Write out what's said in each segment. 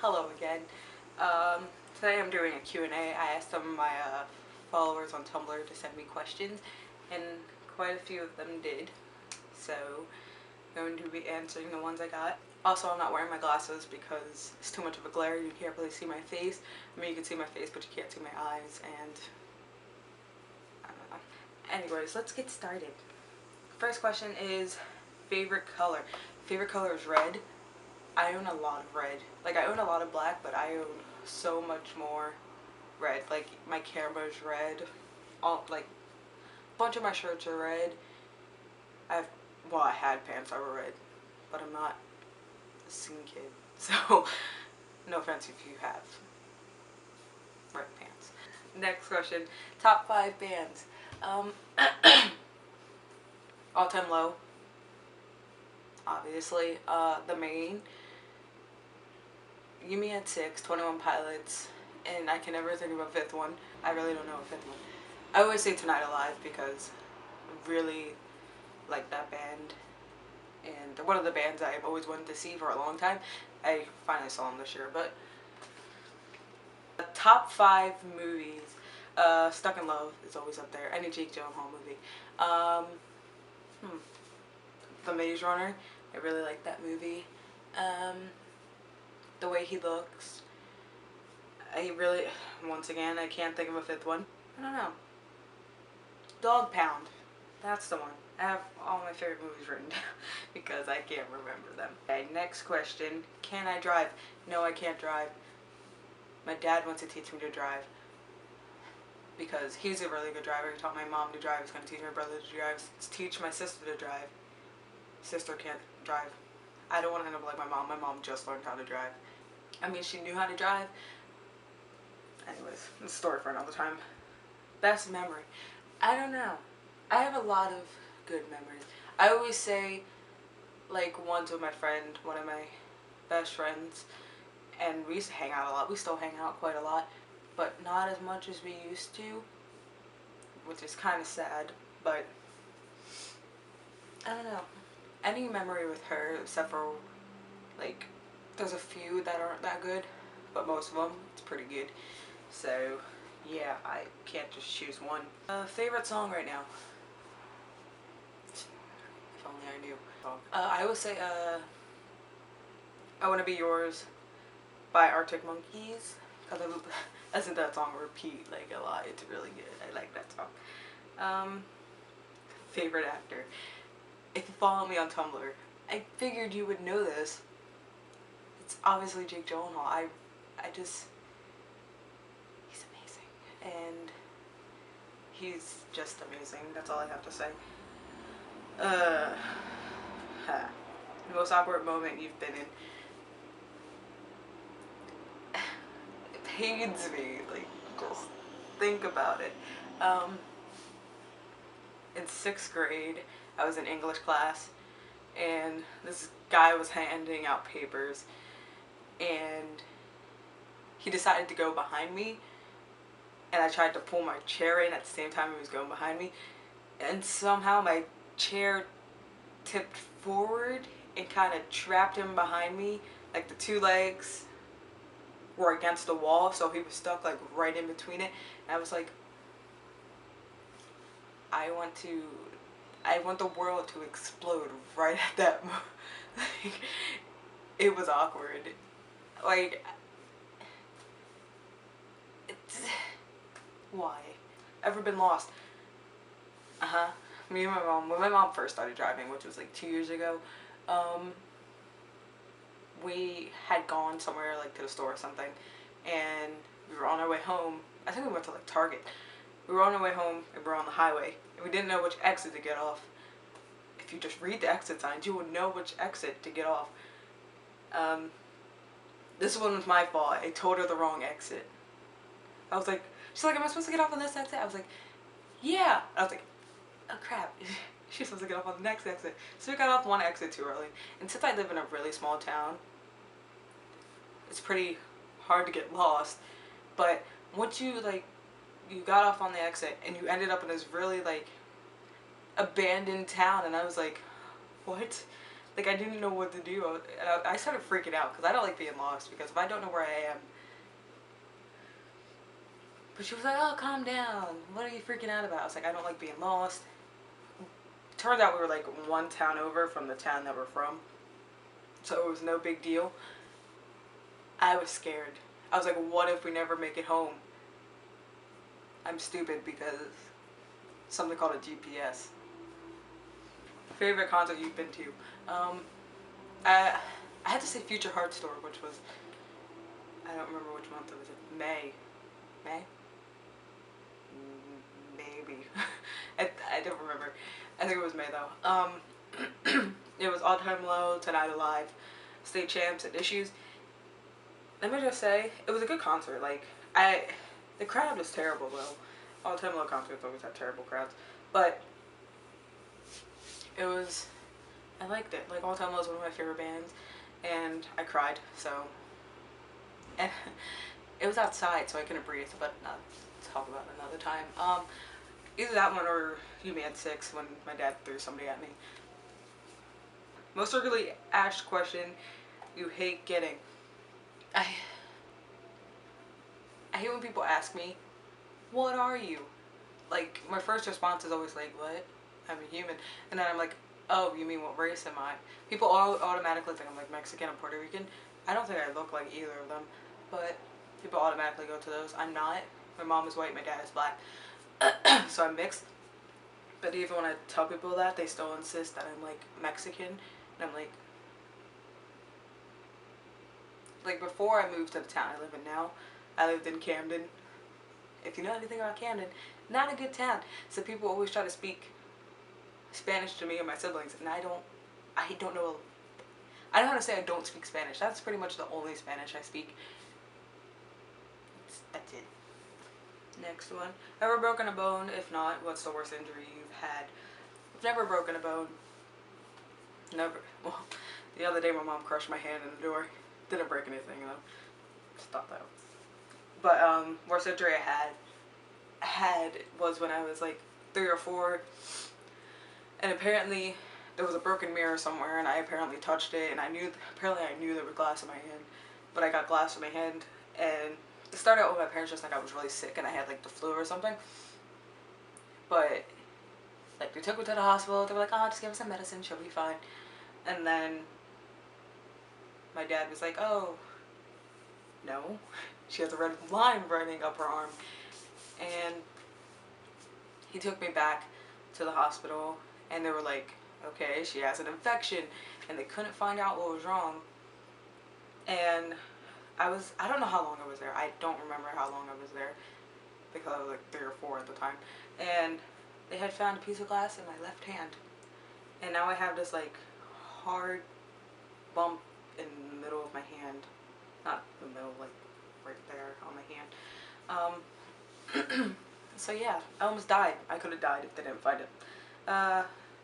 Hello again. Today I'm doing a Q&A. I asked some of my followers on Tumblr to send me questions, and quite a few of them did. So I'm going to be answering the ones I got. Also, I'm not wearing my glasses because it's too much of a glare. You can't really see my face. I mean, you can see my face, but you can't see my eyes, and I don't know. Anyways, let's get started. First question is favorite color. Favorite color is red. I own a lot of red. Like, I own a lot of black, but I own so much more red. Like, my camera's red. Like, a bunch of my shirts are red. I had pants that were red, but I'm not a scene kid. So, no offense if you have red pants. Next question. Top 5 bands. All Time Low. Obviously. The Main. You Me at 6, 21 Pilots, and I can never think of a fifth one. I really don't know a fifth one. I always say Tonight Alive because I really like that band, and they're one of the bands I've always wanted to see for a long time. I finally saw them this year. But top 5 movies. Stuck in Love is always up there. Any Jake Gyllenhaal movie. The Maze Runner. I really like that movie. The Way He Looks. Once again, I can't think of a fifth one. I don't know. Dog Pound. That's the one. I have all my favorite movies written down because I can't remember them. Okay, next question. Can I drive? No, I can't drive. My dad wants to teach me to drive because he's a really good driver. He taught my mom to drive. He's going to teach my brother to drive. Teach my sister to drive. Sister can't drive. I don't want to end up like my mom. My mom just learned how to drive. I mean, she knew how to drive. Anyways, it's a story for another time. Best memory. I don't know. I have a lot of good memories. I always say, like, once with my friend, one of my best friends, and we used to hang out a lot. We still hang out quite a lot, but not as much as we used to, which is kind of sad, but I don't know. Any memory with her, except for, like, there's a few that aren't that good, but most of them, it's pretty good. So, yeah, I can't just choose one. Favorite song right now? If only I knew. I would say, I Wanna Be Yours by Arctic Monkeys. Because I listen to that song repeat, like, a lot. It's really good. I like that song. Favorite actor? If you follow me on Tumblr, I figured you would know this. It's obviously Jake Gyllenhaal. He's amazing. And he's just amazing. That's all I have to say. The most awkward moment you've been in. It pains me. Like, just think about it. In 6th grade, I was in English class, and this guy was handing out papers, and he decided to go behind me, and I tried to pull my chair in at the same time he was going behind me, and somehow my chair tipped forward and kind of trapped him behind me. Like, the 2 legs were against the wall, so he was stuck, like, right in between it, and I was like, I want the world to explode right at that moment. Like, it was awkward. Like, why? Ever been lost? Me and my mom, when my mom first started driving, which was like 2 years ago, we had gone somewhere, like, to the store or something, and we were on our way home. I think we went to, like, Target. We were on our way home, and we were on the highway, and we didn't know which exit to get off. If you just read the exit signs, you would know which exit to get off. This one was my fault. I told her the wrong exit. I was like, she's like, am I supposed to get off on this exit? I was like, yeah. I was like, oh crap. She's supposed to get off on the next exit. So we got off one exit too early. And since I live in a really small town, it's pretty hard to get lost. But once you, like, you got off on the exit and you ended up in this really, like, abandoned town, and I was like, what? Like, I didn't know what to do. I started freaking out because I don't like being lost, because if I don't know where I am. But she was like, oh, calm down. What are you freaking out about? I was like, I don't like being lost. Turns out we were like one town over from the town that we're from. So it was no big deal. I was scared. I was like, what if we never make it home? I'm stupid because something called a GPS. Favorite concert you've been to? I had to say Future Heart Store, which was, I don't remember which month it was. May. May? Maybe. I don't remember. I think it was May though. It was All Time Low, Tonight Alive, State Champs, and Issues. Let me just say, it was a good concert. Like, the crowd was terrible though. All Time Low concerts always have terrible crowds, but it was, I liked it. Like, All Time Low is one of my favorite bands, and I cried. So, and it was outside, so I couldn't breathe. But talk about it another time. Either that one or You Man 6 when my dad threw somebody at me. Most frequently asked question you hate getting. I hate when people ask me, what are you? Like, my first response is always like, what? I'm a human. And then I'm like, oh, you mean what race am I? People all automatically think I'm like Mexican or Puerto Rican. I don't think I look like either of them, but people automatically go to those. I'm not. My mom is white, my dad is black. So I'm mixed. But even when I tell people that, they still insist that I'm like Mexican. And I'm like before I moved to the town I live in now, I lived in Camden. If you know anything about Camden, not a good town. So people always try to speak Spanish to me and my siblings, and I don't know. I don't know how to say I don't speak Spanish. That's pretty much the only Spanish I speak. That's it. Next one. Ever broken a bone? If not, what's the worst injury you've had? I've never broken a bone. Never. Well, the other day my mom crushed my hand in the door. Didn't break anything though. Just thought that. But worst injury I had was when I was like 3 or 4, and apparently there was a broken mirror somewhere, and I apparently touched it, and apparently I knew there was glass in my hand, but I got glass in my hand, and it started out with my parents just like I was really sick and I had like the flu or something. But like they took me to the hospital. They were like, oh, just give her some medicine, she'll be fine. And then my dad was like, oh, no, she has a red line running up her arm. And he took me back to the hospital, and they were like, okay, she has an infection, and they couldn't find out what was wrong. And I don't know how long I was there. I don't remember how long I was there because I was like 3 or 4 at the time. And they had found a piece of glass in my left hand. And now I have this like hard bump in the middle of my hand. Not the middle, like right there on my hand. So yeah, I almost died. I could have died if they didn't find it.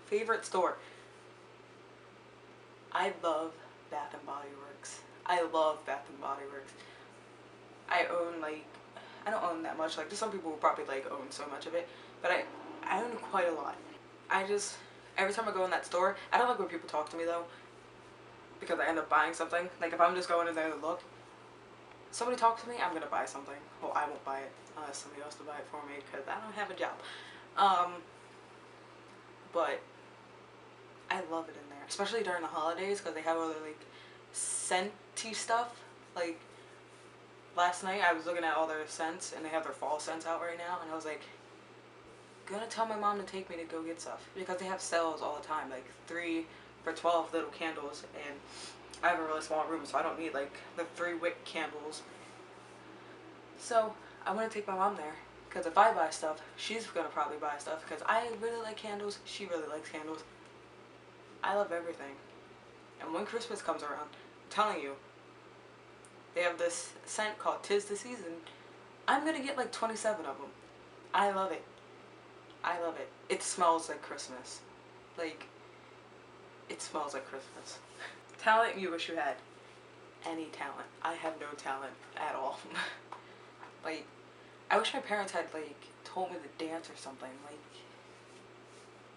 Favorite store? I love Bath and Body Works. I love Bath and Body Works. I own like, I don't own that much. Like there's some people who probably like own so much of it, but I own quite a lot. Every time I go in that store, I don't like when people talk to me though, because I end up buying something. Like if I'm just going in there to look, somebody talks to me, I'm gonna buy something. Well, I won't buy it unless somebody else to buy it for me because I don't have a job. But I love it in there, especially during the holidays because they have all the like scenty stuff. Like last night I was looking at all their scents and they have their fall scents out right now, and I was like, gonna tell my mom to take me to go get stuff because they have sales all the time, like 3 for $12 little candles, and I have a really small room, so I don't need like the 3 wick candles. So I want to take my mom there because if I buy stuff, she's gonna probably buy stuff because I really like candles. She really likes candles. I love everything. And when Christmas comes around, I'm telling you, they have this scent called 'Tis the Season. I'm gonna get like 27 of them. I love it. I love it. It smells like Christmas. Like, it smells like Christmas. Talent you wish you had? Any talent. I have no talent at all. Like, I wish my parents had like told me to dance or something. Like,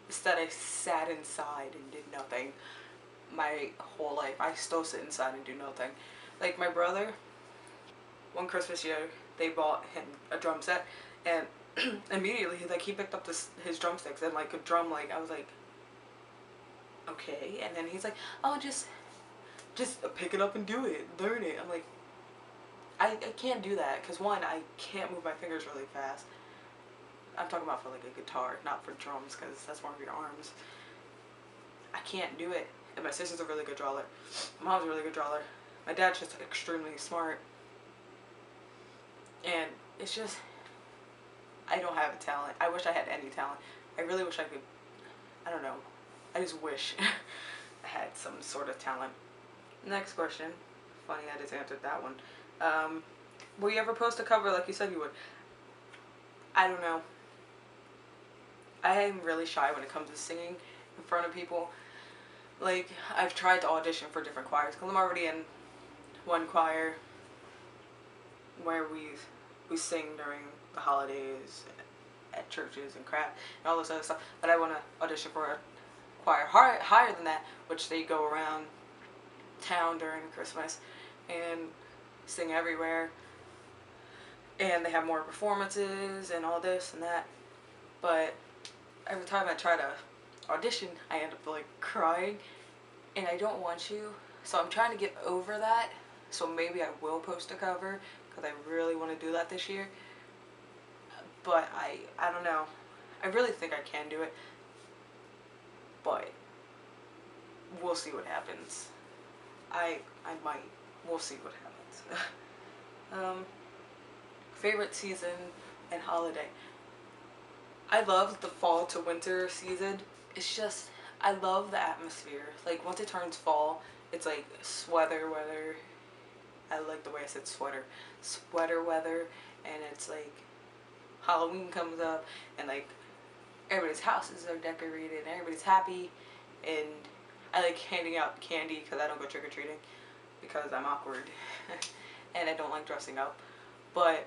instead I sat inside and did nothing. my whole life. I still sit inside and do nothing. Like my brother, one Christmas year, they bought him a drum set, and immediately like he picked up his drumsticks and like a drum. Like I was like, okay, and then he's like, oh, just pick it up and do it, learn it. I'm like, I can't do that because one, I can't move my fingers really fast. I'm talking about for like a guitar, not for drums, because that's more of your arms. I can't do it. And my sister's a really good drawer. My mom's a really good drawer. My dad's just extremely smart. And it's just, I don't have a talent. I wish I had any talent. I really wish I could, I don't know. I just wish I had some sort of talent. Next question. Funny, I just answered that one. Will you ever post a cover like you said you would? I don't know. I am really shy when it comes to singing in front of people. Like, I've tried to audition for different choirs because I'm already in one choir where we sing during the holidays at churches and crap and all this other stuff. But I want to audition for a choir higher than that, which they go around town during Christmas and sing everywhere. And they have more performances and all this and that. But every time I try to audition, I end up like crying, and I don't want to. So I'm trying to get over that. So maybe I will post a cover because I really want to do that this year. But I don't know. I really think I can do it, but we'll see what happens. I might. We'll see what happens. Favorite season and holiday. I love the fall to winter season. It's just, I love the atmosphere. Like once it turns fall, it's like sweater weather. I like the way I said sweater. Sweater weather, and it's like Halloween comes up, and like everybody's houses are decorated, and everybody's happy, and I like handing out candy because I don't go trick-or-treating because I'm awkward and I don't like dressing up. But,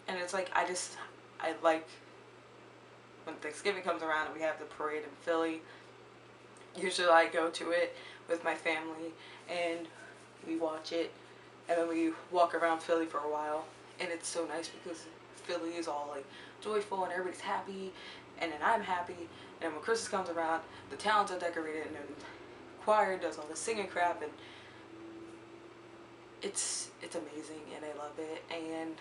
and it's like I like when Thanksgiving comes around and we have the parade in Philly. Usually I go to it with my family and we watch it, and then we walk around Philly for a while, and it's so nice because Philly is all like joyful and everybody's happy, and then I'm happy, and when Christmas comes around, the towns are decorated and then the choir does all the singing crap, and it's amazing and I love it. And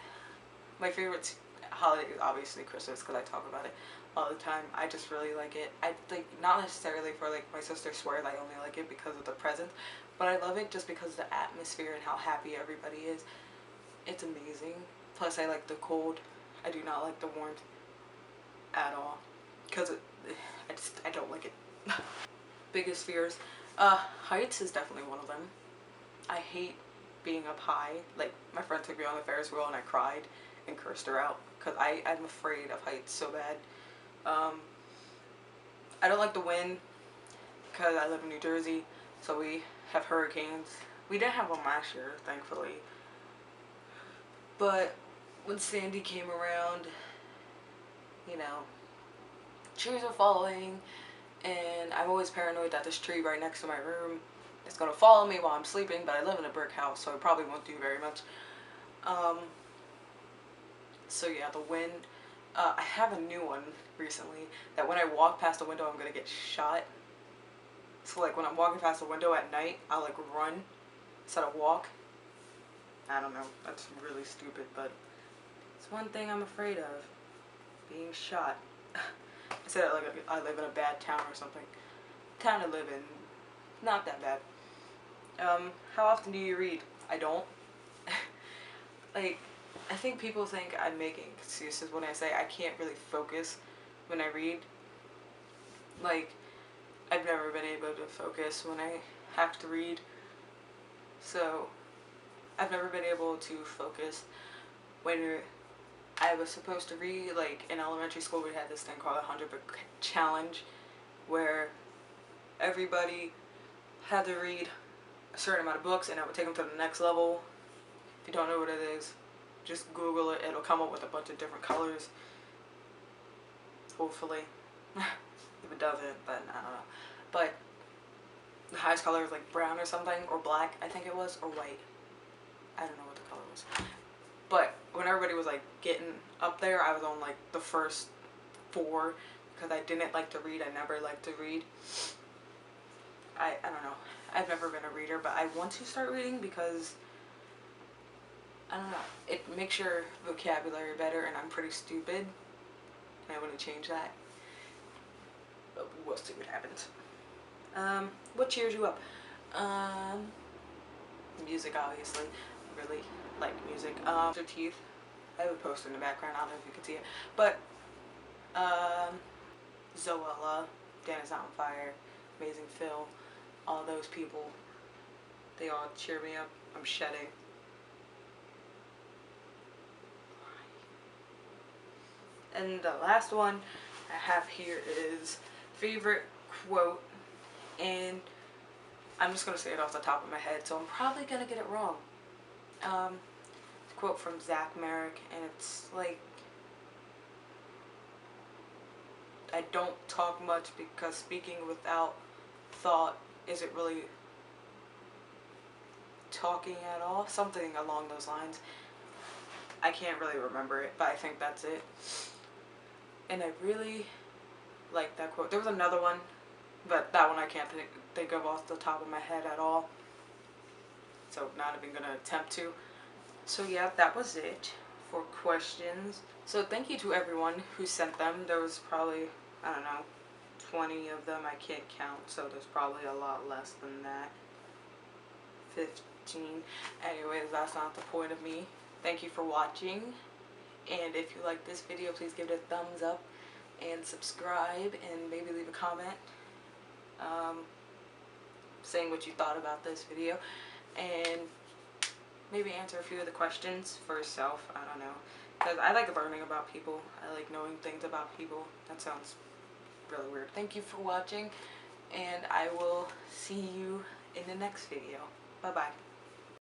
my favorite holiday is obviously Christmas because I talk about it all the time. I just really like it. I like, not necessarily for like my sister swears I only like it because of the presents, but I love it just because of the atmosphere and how happy everybody is. It's amazing. Plus I like the cold. I do not like the warmth at all because I don't like it. Biggest fears. Heights is definitely one of them. I hate being up high. Like my friend took me on the Ferris wheel and I cried and cursed her out because I'm afraid of heights so bad. I don't like the wind because I live in New Jersey, so we have hurricanes. We didn't have one last year, thankfully. But when Sandy came around, you know, trees were falling, and I'm always paranoid that this tree right next to my room is going to follow me while I'm sleeping, but I live in a brick house, so it probably won't do very much. So yeah, the wind. I have a new one recently that when I walk past the window, I'm going to get shot. So like when I'm walking past the window at night, I'll like run instead of walk. I don't know, that's really stupid, but it's one thing I'm afraid of. Being shot. I said like I live in a bad town or something. Town I live in, not that bad. How often do you read? I don't. Like, I think people think I'm making excuses when I say I can't really focus when I read. Like, I've never been able to focus when I have to read. So, I've never been able to focus when I was supposed to read. Like, in elementary school we had this thing called a 100-book challenge where everybody had to read a certain amount of books and I would take them to the next level. If you don't know what it is, just Google it. It'll come up with a bunch of different colors. Hopefully. If it doesn't, then I don't know. But, the highest color was like brown or something, or black, I think it was, or white. I don't know what the color was. But when everybody was like getting up there, I was on like the first 4 because I didn't like to read. I never liked to read. I don't know. I've never been a reader, but I want to start reading because I don't know. It makes your vocabulary better, and I'm pretty stupid. And I want to change that. But we'll see what happens. What cheers you up? Music, obviously. Really like music. Their teeth. I have a poster in the background. I don't know if you can see it. But, Zoella, Dennis on Fire, Amazing Phil, all those people, they all cheer me up. I'm shedding. And the last one I have here is favorite quote, and I'm just going to say it off the top of my head, so I'm probably going to get it wrong. It's a quote from Zach Merrick, and it's like, I don't talk much because speaking without thought isn't really talking at all. Something along those lines. I can't really remember it, but I think that's it. And I really like that quote. There was another one, but that one I can't think of off the top of my head at all. So not even going to attempt to. So yeah, that was it for questions. So thank you to everyone who sent them. There was probably, I don't know, 20 of them. I can't count, so there's probably a lot less than that. 15. Anyways, that's not the point of me. Thank you for watching. And if you like this video, please give it a thumbs up and subscribe, and maybe leave a comment saying what you thought about this video, and maybe answer a few of the questions for yourself. I don't know, because I like learning about people. I like knowing things about people. That sounds really weird. Thank you for watching, and I will see you in the next video. Bye bye.